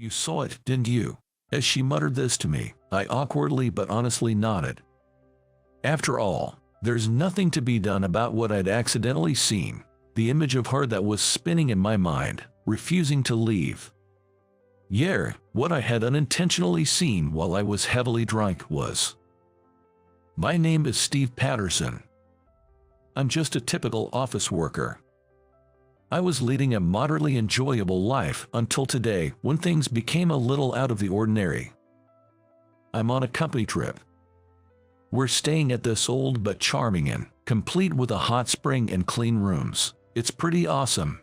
You saw it, didn't you? As she muttered this to me, I awkwardly but honestly nodded. After all, there's nothing to be done about what I'd accidentally seen, the image of her that was spinning in my mind, refusing to leave. Yeah, what I had unintentionally seen while I was heavily drunk was. My name is Steve Patterson. I'm just a typical office worker. I was leading a moderately enjoyable life until today when things became a little out of the ordinary. I'm on a company trip. We're staying at this old but charming inn, complete with a hot spring and clean rooms. It's pretty awesome.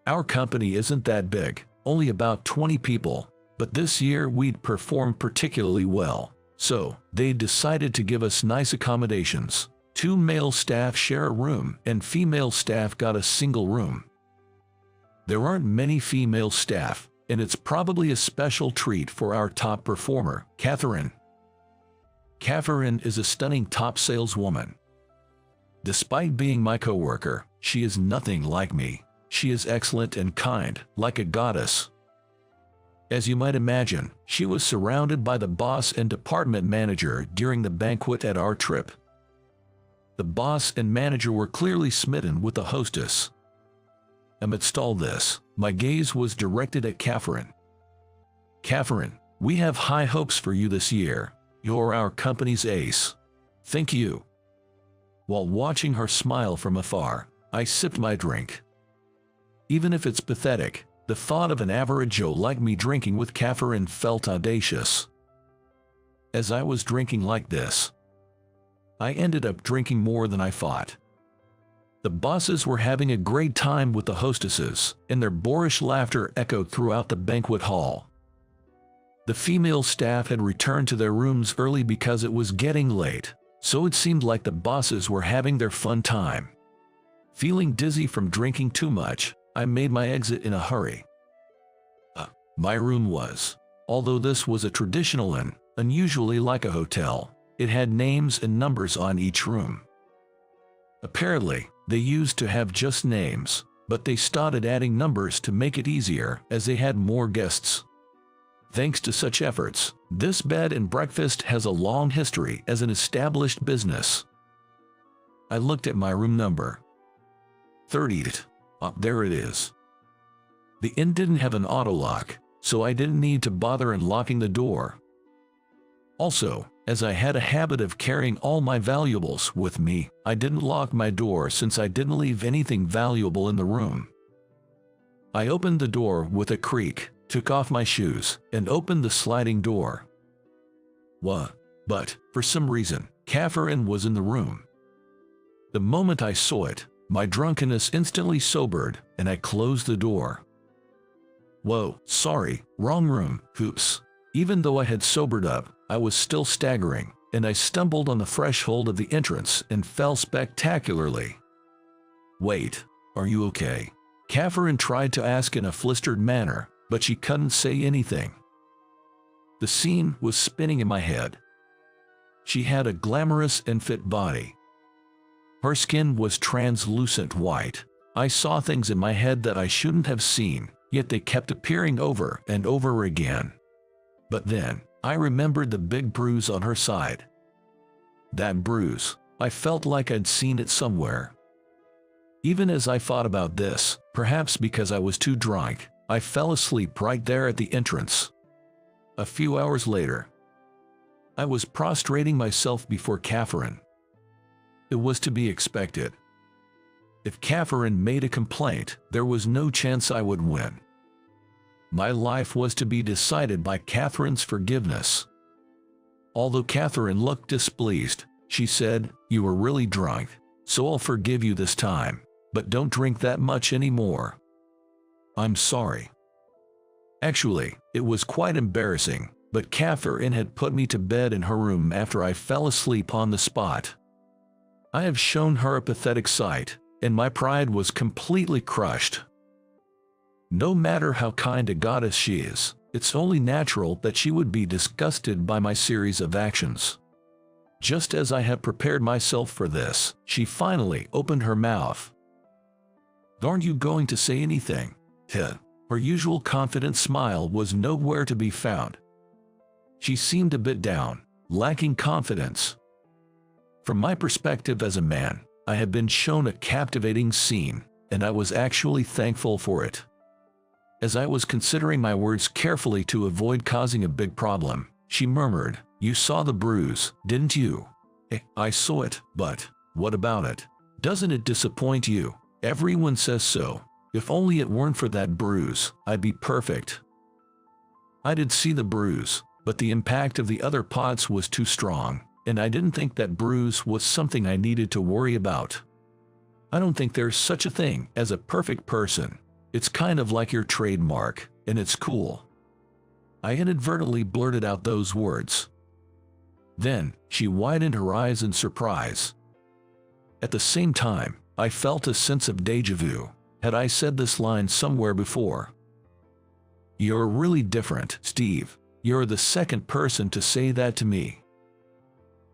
Our company isn't that big, only about 20 people, but this year we'd performed particularly well, so they decided to give us nice accommodations. 2 male staff share a room and female staff got a single room. There aren't many female staff, and it's probably a special treat for our top performer, Catherine. Catherine is a stunning top saleswoman. Despite being my coworker, she is nothing like me. She is excellent and kind, like a goddess. As you might imagine, she was surrounded by the boss and department manager during the banquet at our trip. The boss and manager were clearly smitten with the hostess. Amidst all this, my gaze was directed at Catherine. Catherine, we have high hopes for you this year. You're our company's ace. Thank you. While watching her smile from afar, I sipped my drink. Even if it's pathetic, the thought of an average Joe like me drinking with Catherine felt audacious. As I was drinking like this, I ended up drinking more than I thought. The bosses were having a great time with the hostesses, and their boorish laughter echoed throughout the banquet hall. The female staff had returned to their rooms early because it was getting late, so it seemed like the bosses were having their fun time. Feeling dizzy from drinking too much, I made my exit in a hurry. My room was, although this was a traditional inn, unusually like a hotel. It had names and numbers on each room. Apparently, they used to have just names, but they started adding numbers to make it easier as they had more guests. Thanks to such efforts, this bed and breakfast has a long history as an established business. I looked at my room number. 30. There it is. The inn didn't have an auto lock, so I didn't need to bother unlocking the door. Also, as I had a habit of carrying all my valuables with me, I didn't lock my door since I didn't leave anything valuable in the room. I opened the door with a creak, took off my shoes, and opened the sliding door. But, for some reason, Catherine was in the room. The moment I saw it, my drunkenness instantly sobered, and I closed the door. Whoa, sorry, wrong room, oops. Even though I had sobered up, I was still staggering, and I stumbled on the threshold of the entrance and fell spectacularly. Wait, are you okay? Catherine tried to ask in a flustered manner, but she couldn't say anything. The scene was spinning in my head. She had a glamorous and fit body. Her skin was translucent white. I saw things in my head that I shouldn't have seen, yet they kept appearing over and over again. But then, I remembered the big bruise on her side. That bruise, I felt like I'd seen it somewhere. Even as I thought about this, perhaps because I was too drunk, I fell asleep right there at the entrance. A few hours later, I was prostrating myself before Catherine. It was to be expected. If Catherine made a complaint, there was no chance I would win. My life was to be decided by Catherine's forgiveness. Although Catherine looked displeased, she said, "You were really drunk, so I'll forgive you this time, but don't drink that much anymore." I'm sorry. Actually, it was quite embarrassing, but Catherine had put me to bed in her room after I fell asleep on the spot. I have shown her a pathetic sight, and my pride was completely crushed. No matter how kind a goddess she is, it's only natural that she would be disgusted by my series of actions. Just as I had prepared myself for this, she finally opened her mouth. "Aren't you going to say anything?" Her Her usual confident smile was nowhere to be found. She seemed a bit down, lacking confidence. From my perspective as a man, I had been shown a captivating scene, and I was actually thankful for it. As I was considering my words carefully to avoid causing a big problem, she murmured, "You saw the bruise, didn't you?" I saw it, but what about it? Doesn't it disappoint you? Everyone says so. If only it weren't for that bruise, I'd be perfect. I did see the bruise, but the impact of the other pots was too strong, and I didn't think that bruise was something I needed to worry about. I don't think there's such a thing as a perfect person. It's kind of like your trademark, and it's cool. I inadvertently blurted out those words. Then, she widened her eyes in surprise. At the same time, I felt a sense of déjà vu. Had I said this line somewhere before? "You're really different, Steve. You're the second person to say that to me."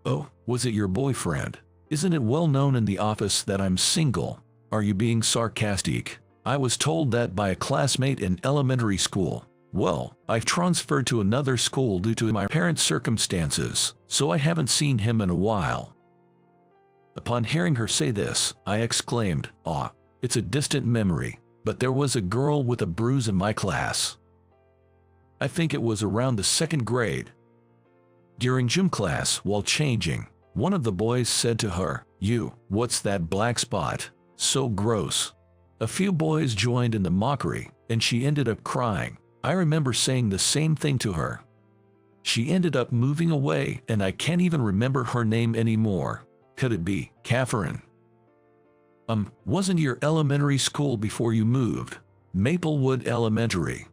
"Oh, was it your boyfriend? Isn't it well known in the office that I'm single? Are you being sarcastic?" "I was told that by a classmate in elementary school. Well, I've transferred to another school due to my parents' circumstances, so I haven't seen him in a while." Upon hearing her say this, I exclaimed, "Ah, it's a distant memory, but there was a girl with a bruise in my class. I think it was around the 2nd grade. During gym class, while changing, one of the boys said to her, 'What's that black spot? So gross.' A few boys joined in the mockery, and she ended up crying. I remember saying the same thing to her. She ended up moving away, and I can't even remember her name anymore. Could it be Catherine?" Wasn't your elementary school before you moved? Maplewood Elementary."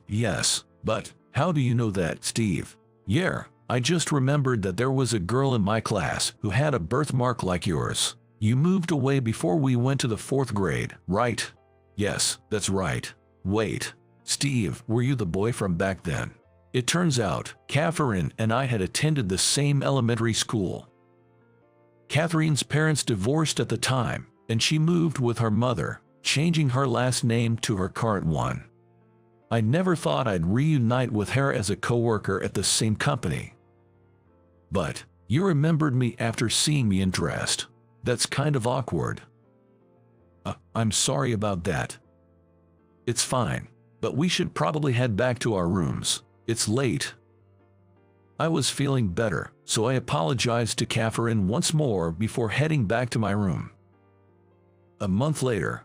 Yes, but how do you know that, Steve?" "Yeah, I just remembered that there was a girl in my class who had a birthmark like yours. You moved away before we went to the 4th grade, right?" "Yes, that's right." "Wait, Steve, were you the boy from back then?" It turns out, Catherine and I had attended the same elementary school. Catherine's parents divorced at the time, and she moved with her mother, changing her last name to her current one. I never thought I'd reunite with her as a coworker at the same company. But you remembered me after seeing me undressed. That's kind of awkward. I'm sorry about that. It's fine, but we should probably head back to our rooms. It's late. I was feeling better, so I apologized to Catherine once more before heading back to my room. A month later,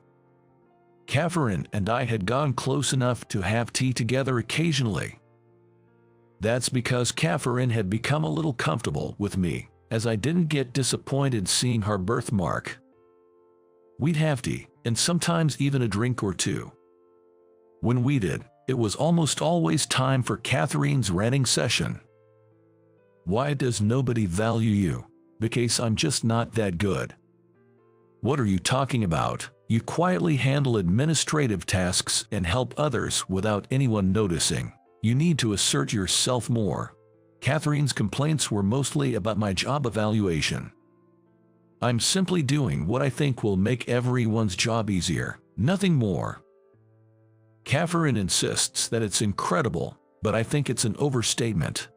Catherine and I had gone close enough to have tea together occasionally. That's because Catherine had become a little comfortable with me, as I didn't get disappointed seeing her birthmark. We'd have tea, and sometimes even a drink or two. When we did, it was almost always time for Catherine's ranting session. "Why does nobody value you? Because I'm just not that good." "What are you talking about? You quietly handle administrative tasks and help others without anyone noticing. You need to assert yourself more." Catherine's complaints were mostly about my job evaluation. "I'm simply doing what I think will make everyone's job easier, nothing more." Catherine insists that it's incredible, but I think it's an overstatement.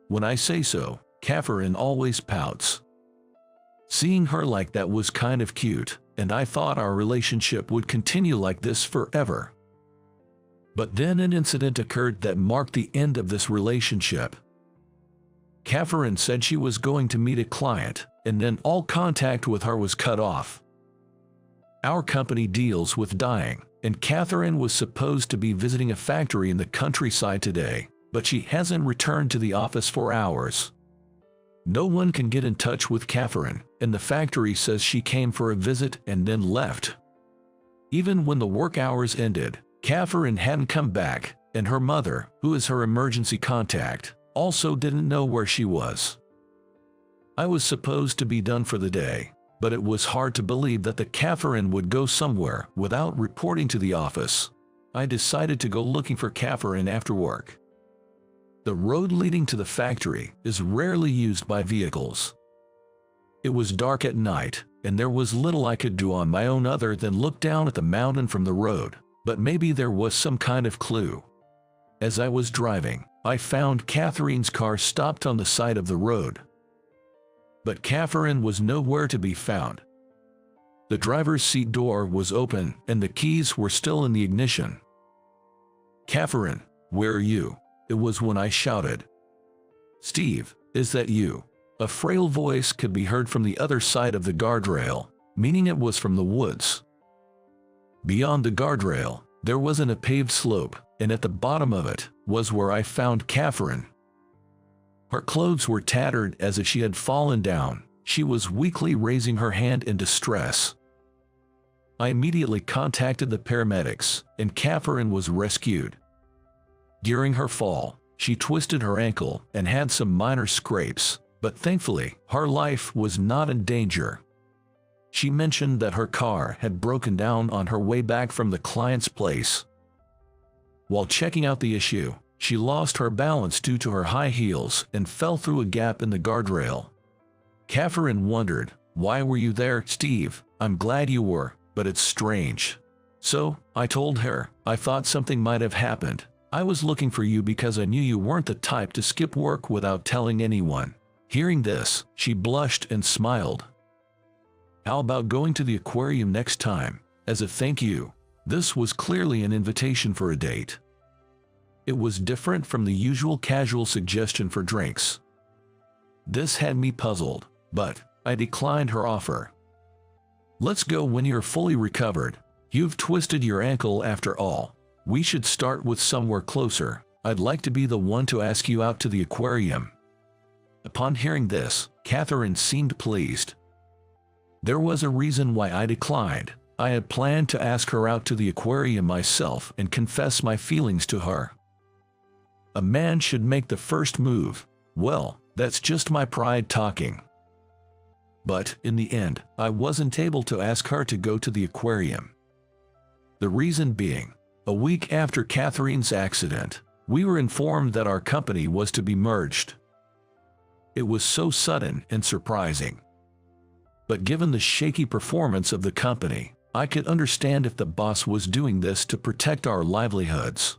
When I say so, Catherine always pouts. Seeing her like that was kind of cute, and I thought our relationship would continue like this forever. But then an incident occurred that marked the end of this relationship. Catherine said she was going to meet a client, and then all contact with her was cut off. Our company deals with dyeing, and Catherine was supposed to be visiting a factory in the countryside today, but she hasn't returned to the office for hours. No one can get in touch with Catherine, and the factory says she came for a visit and then left. Even when the work hours ended, Catherine hadn't come back, and her mother, who is her emergency contact, also didn't know where she was. I was supposed to be done for the day, but it was hard to believe that the Catherine would go somewhere without reporting to the office. I decided to go looking for Catherine after work. The road leading to the factory is rarely used by vehicles. It was dark at night, and there was little I could do on my own other than look down at the mountain from the road. but maybe there was some kind of clue. As I was driving, I found Catherine's car stopped on the side of the road. But Catherine was nowhere to be found. The driver's seat door was open and the keys were still in the ignition. "Catherine, where are you?" It was when I shouted. "Steve, is that you?" A frail voice could be heard from the other side of the guardrail, meaning it was from the woods. Beyond the guardrail, there wasn't a paved slope, and at the bottom of it was where I found Catherine. Her clothes were tattered as if she had fallen down. She was weakly raising her hand in distress. I immediately contacted the paramedics, and Catherine was rescued. During her fall, she twisted her ankle and had some minor scrapes, but thankfully, her life was not in danger. She mentioned that her car had broken down on her way back from the client's place. While checking out the issue, she lost her balance due to her high heels and fell through a gap in the guardrail. Catherine wondered, "Why were you there, Steve?" "I'm glad you were, but it's strange." So, I told her, "I thought something might have happened. I was looking for you because I knew you weren't the type to skip work without telling anyone." Hearing this, she blushed and smiled. "How about going to the aquarium next time, as a thank you?" This was clearly an invitation for a date. It was different from the usual casual suggestion for drinks. This had me puzzled, but I declined her offer. "Let's go when you're fully recovered. You've twisted your ankle after all. We should start with somewhere closer. I'd like to be the one to ask you out to the aquarium." Upon hearing this, Catherine seemed pleased. There was a reason why I declined. I had planned to ask her out to the aquarium myself and confess my feelings to her. A man should make the first move. Well, that's just my pride talking. But, in the end, I wasn't able to ask her to go to the aquarium. The reason being, a week after Catherine's accident, we were informed that our company was to be merged. It was so sudden and surprising. But given the shaky performance of the company, I could understand if the boss was doing this to protect our livelihoods.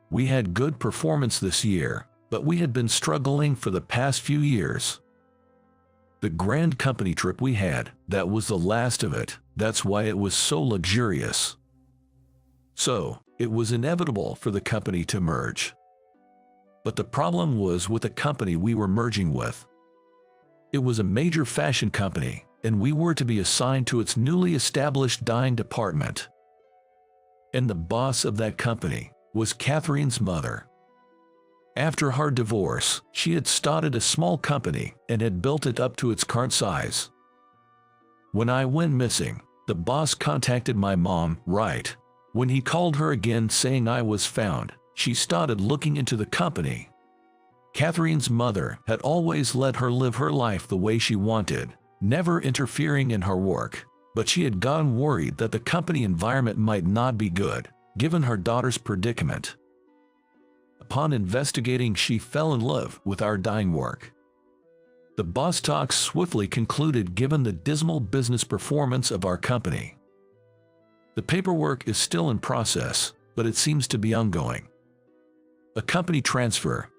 We had good performance this year, but we had been struggling for the past few years. The grand company trip we had, that was the last of it. That's why it was so luxurious. So, it was inevitable for the company to merge. But the problem was with the company we were merging with. It was a major fashion company, and we were to be assigned to its newly established dyeing department. And the boss of that company was Catherine's mother. After her divorce, she had started a small company and had built it up to its current size. When I went missing, the boss contacted my mom, right? When he called her again saying I was found, she started looking into the company. Catherine's mother had always let her live her life the way she wanted, never interfering in her work, but she had gotten worried that the company environment might not be good, given her daughter's predicament. Upon investigating, she fell in love with our dyeing work. The boss talks swiftly concluded given the dismal business performance of our company. The paperwork is still in process, but it seems to be ongoing. A company transfer.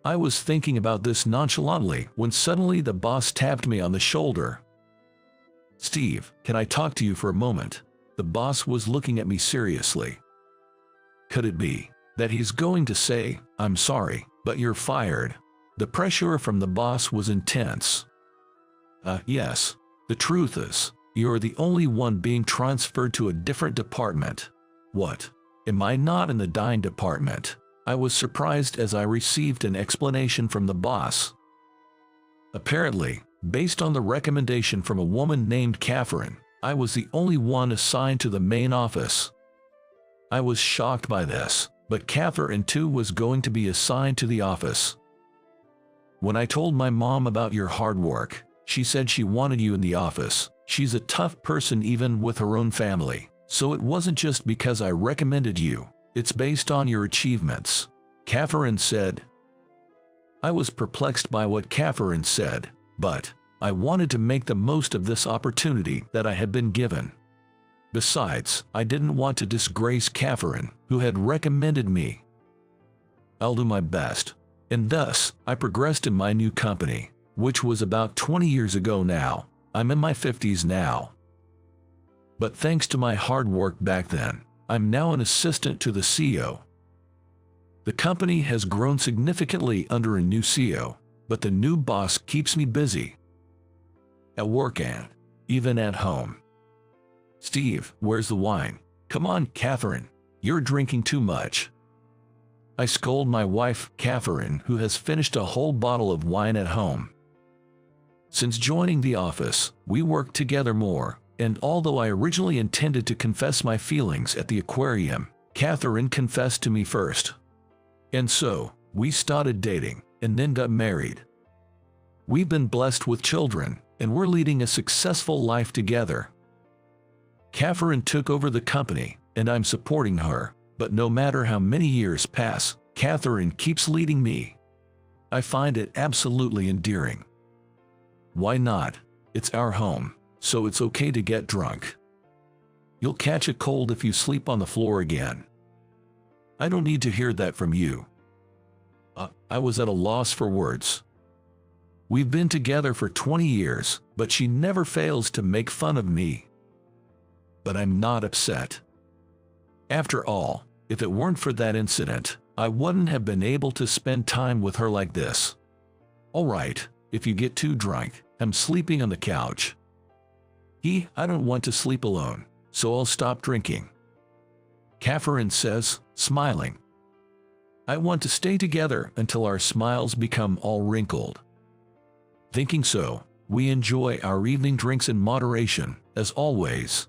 I was thinking about this nonchalantly when suddenly the boss tapped me on the shoulder. "Steve, can I talk to you for a moment?" The boss was looking at me seriously. Could it be that he's going to say, "I'm sorry, but you're fired"? The pressure from the boss was intense. Yes. The truth is, you're the only one being transferred to a different department." "What? Am I not in the dyeing department?" I was surprised as I received an explanation from the boss. Apparently, based on the recommendation from a woman named Catherine, I was the only one assigned to the main office. I was shocked by this, but Catherine too was going to be assigned to the office. When I told my mom about your hard work, she said she wanted you in the office. She's a tough person even with her own family, so it wasn't just because I recommended you. It's based on your achievements," Catherine said. I was perplexed by what Catherine said, but I wanted to make the most of this opportunity that I had been given. Besides, I didn't want to disgrace Catherine, who had recommended me. I'll do my best. And thus, I progressed in my new company, which was about 20 years ago now. I'm in my 50s now. But thanks to my hard work back then, I'm now an assistant to the CEO. The company has grown significantly under a new CEO, but the new boss keeps me busy. At work and even at home. Steve, where's the wine? Come on, Catherine, you're drinking too much. I scold my wife, Catherine, who has finished a whole bottle of wine at home. Since joining the office, we work together more, and although I originally intended to confess my feelings at the aquarium, Catherine confessed to me first. And so, we started dating, and then got married. We've been blessed with children, and we're leading a successful life together. Catherine took over the company, and I'm supporting her, but no matter how many years pass, Catherine keeps leading me. I find it absolutely endearing. Why not? It's our home, so it's okay to get drunk. You'll catch a cold if you sleep on the floor again. I don't need to hear that from you. I was at a loss for words. We've been together for 20 years, but she never fails to make fun of me. But I'm not upset. After all, if it weren't for that incident, I wouldn't have been able to spend time with her like this. All right, if you get too drunk, I'm sleeping on the couch. I don't want to sleep alone, so I'll stop drinking. Catherine says, smiling. I want to stay together until our smiles become all wrinkled. Thinking so, we enjoy our evening drinks in moderation, as always.